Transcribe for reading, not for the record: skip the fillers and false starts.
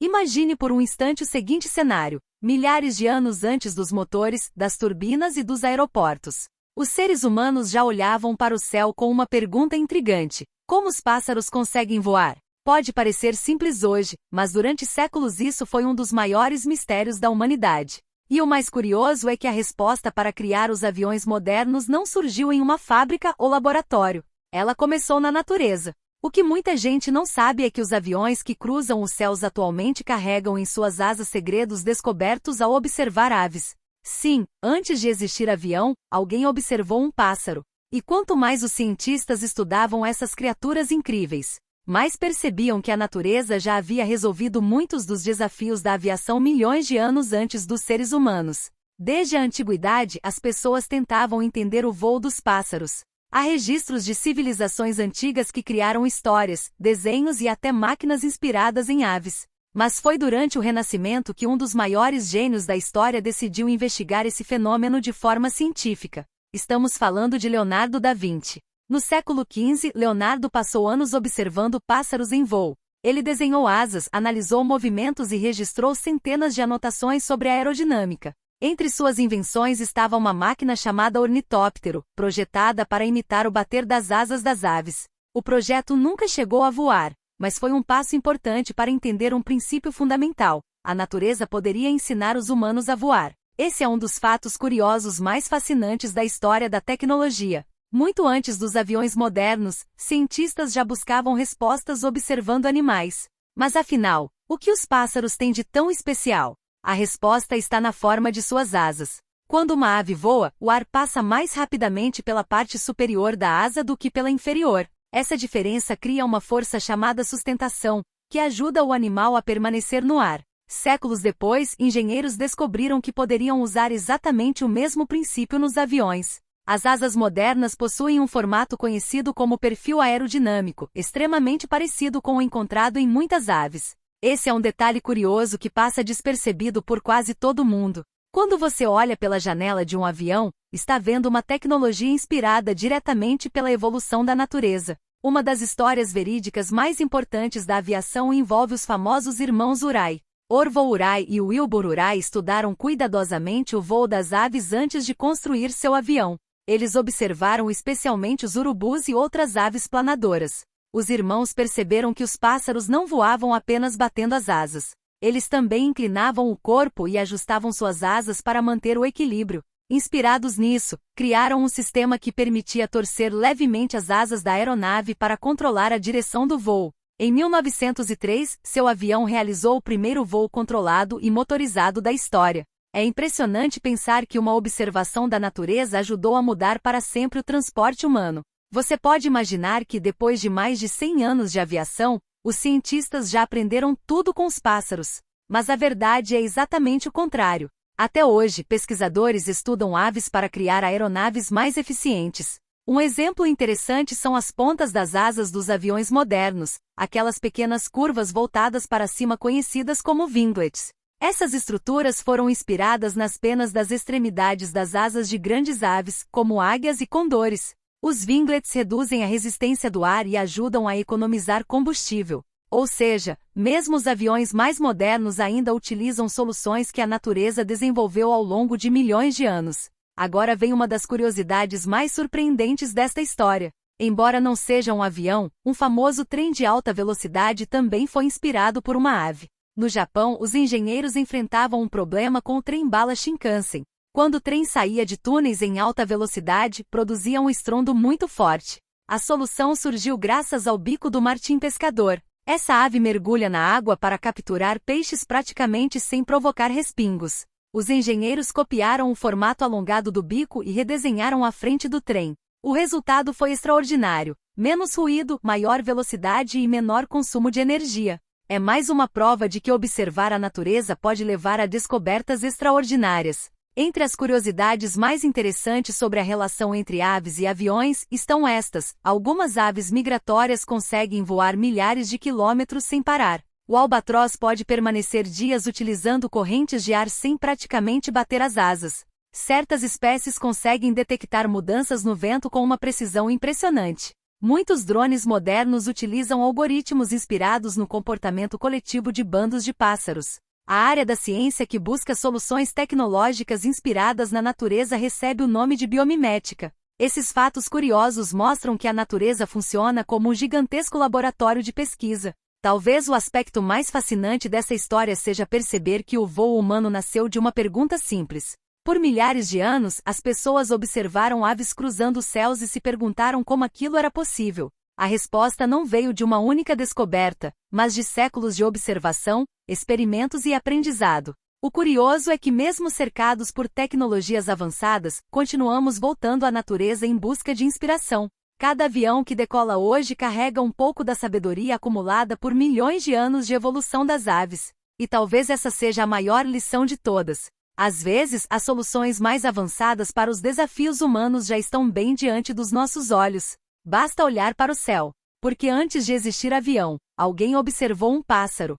Imagine por um instante o seguinte cenário: milhares de anos antes dos motores, das turbinas e dos aeroportos. Os seres humanos já olhavam para o céu com uma pergunta intrigante: como os pássaros conseguem voar? Pode parecer simples hoje, mas durante séculos isso foi um dos maiores mistérios da humanidade. E o mais curioso é que a resposta para criar os aviões modernos não surgiu em uma fábrica ou laboratório. Ela começou na natureza. O que muita gente não sabe é que os aviões que cruzam os céus atualmente carregam em suas asas segredos descobertos ao observar aves. Sim, antes de existir avião, alguém observou um pássaro. E quanto mais os cientistas estudavam essas criaturas incríveis, mais percebiam que a natureza já havia resolvido muitos dos desafios da aviação milhões de anos antes dos seres humanos. Desde a antiguidade, as pessoas tentavam entender o voo dos pássaros. Há registros de civilizações antigas que criaram histórias, desenhos e até máquinas inspiradas em aves. Mas foi durante o Renascimento que um dos maiores gênios da história decidiu investigar esse fenômeno de forma científica. Estamos falando de Leonardo da Vinci. No século XV, Leonardo passou anos observando pássaros em voo. Ele desenhou asas, analisou movimentos e registrou centenas de anotações sobre a aerodinâmica. Entre suas invenções estava uma máquina chamada ornitóptero, projetada para imitar o bater das asas das aves. O projeto nunca chegou a voar, mas foi um passo importante para entender um princípio fundamental: a natureza poderia ensinar os humanos a voar. Esse é um dos fatos curiosos mais fascinantes da história da tecnologia. Muito antes dos aviões modernos, cientistas já buscavam respostas observando animais. Mas afinal, o que os pássaros têm de tão especial? A resposta está na forma de suas asas. Quando uma ave voa, o ar passa mais rapidamente pela parte superior da asa do que pela inferior. Essa diferença cria uma força chamada sustentação, que ajuda o animal a permanecer no ar. Séculos depois, engenheiros descobriram que poderiam usar exatamente o mesmo princípio nos aviões. As asas modernas possuem um formato conhecido como perfil aerodinâmico, extremamente parecido com o encontrado em muitas aves. Esse é um detalhe curioso que passa despercebido por quase todo mundo. Quando você olha pela janela de um avião, está vendo uma tecnologia inspirada diretamente pela evolução da natureza. Uma das histórias verídicas mais importantes da aviação envolve os famosos irmãos Wright. Orville Wright e Wilbur Wright estudaram cuidadosamente o voo das aves antes de construir seu avião. Eles observaram especialmente os urubus e outras aves planadoras. Os irmãos perceberam que os pássaros não voavam apenas batendo as asas. Eles também inclinavam o corpo e ajustavam suas asas para manter o equilíbrio. Inspirados nisso, criaram um sistema que permitia torcer levemente as asas da aeronave para controlar a direção do voo. Em 1903, seu avião realizou o primeiro voo controlado e motorizado da história. É impressionante pensar que uma observação da natureza ajudou a mudar para sempre o transporte humano. Você pode imaginar que depois de mais de 100 anos de aviação, os cientistas já aprenderam tudo com os pássaros. Mas a verdade é exatamente o contrário. Até hoje, pesquisadores estudam aves para criar aeronaves mais eficientes. Um exemplo interessante são as pontas das asas dos aviões modernos, aquelas pequenas curvas voltadas para cima conhecidas como winglets. Essas estruturas foram inspiradas nas penas das extremidades das asas de grandes aves, como águias e condores. Os winglets reduzem a resistência do ar e ajudam a economizar combustível. Ou seja, mesmo os aviões mais modernos ainda utilizam soluções que a natureza desenvolveu ao longo de milhões de anos. Agora vem uma das curiosidades mais surpreendentes desta história. Embora não seja um avião, um famoso trem de alta velocidade também foi inspirado por uma ave. No Japão, os engenheiros enfrentavam um problema com o trem-bala Shinkansen. Quando o trem saía de túneis em alta velocidade, produzia um estrondo muito forte. A solução surgiu graças ao bico do martim pescador. Essa ave mergulha na água para capturar peixes praticamente sem provocar respingos. Os engenheiros copiaram o formato alongado do bico e redesenharam a frente do trem. O resultado foi extraordinário: menos ruído, maior velocidade e menor consumo de energia. É mais uma prova de que observar a natureza pode levar a descobertas extraordinárias. Entre as curiosidades mais interessantes sobre a relação entre aves e aviões estão estas: algumas aves migratórias conseguem voar milhares de quilômetros sem parar. O albatroz pode permanecer dias utilizando correntes de ar sem praticamente bater as asas. Certas espécies conseguem detectar mudanças no vento com uma precisão impressionante. Muitos drones modernos utilizam algoritmos inspirados no comportamento coletivo de bandos de pássaros. A área da ciência que busca soluções tecnológicas inspiradas na natureza recebe o nome de biomimética. Esses fatos curiosos mostram que a natureza funciona como um gigantesco laboratório de pesquisa. Talvez o aspecto mais fascinante dessa história seja perceber que o voo humano nasceu de uma pergunta simples. Por milhares de anos, as pessoas observaram aves cruzando os céus e se perguntaram como aquilo era possível. A resposta não veio de uma única descoberta, mas de séculos de observação, experimentos e aprendizado. O curioso é que, mesmo cercados por tecnologias avançadas, continuamos voltando à natureza em busca de inspiração. Cada avião que decola hoje carrega um pouco da sabedoria acumulada por milhões de anos de evolução das aves. E talvez essa seja a maior lição de todas. Às vezes, as soluções mais avançadas para os desafios humanos já estão bem diante dos nossos olhos. Basta olhar para o céu. Porque antes de existir avião, alguém observou um pássaro.